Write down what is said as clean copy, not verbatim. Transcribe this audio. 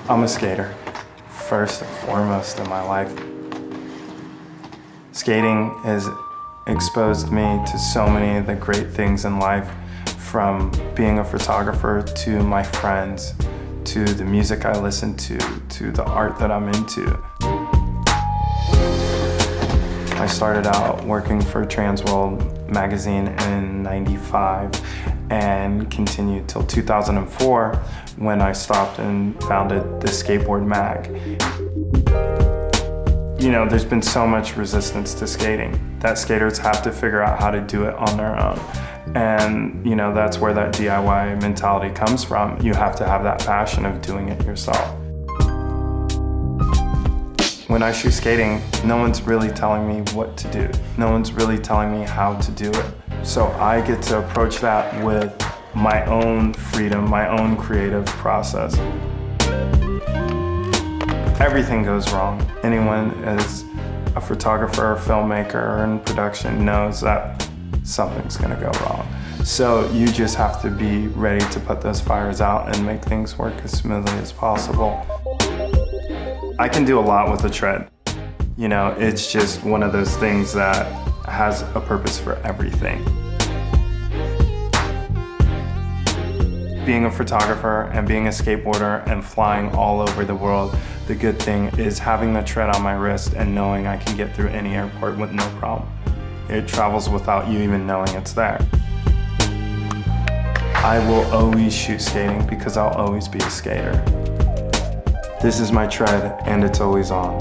I'm a skater, first and foremost in my life. Skating has exposed me to so many of the great things in life, from being a photographer to my friends, to the music I listen to the art that I'm into. I started out working for Transworld magazine in '95 and continued till 2004 when I stopped and founded the Skateboard Mag. You know, there's been so much resistance to skating that skaters have to figure out how to do it on their own. And, you know, that's where that DIY mentality comes from. You have to have that passion of doing it yourself. When I shoot skating, no one's really telling me what to do. No one's really telling me how to do it. So I get to approach that with my own freedom, my own creative process. Everything goes wrong. Anyone as a photographer or filmmaker or in production knows that something's gonna go wrong. So you just have to be ready to put those fires out and make things work as smoothly as possible. I can do a lot with a tread. You know, it's just one of those things that has a purpose for everything. Being a photographer and being a skateboarder and flying all over the world, the good thing is having the tread on my wrist and knowing I can get through any airport with no problem. It travels without you even knowing it's there. I will always shoot skating because I'll always be a skater. This is my tread and it's always on.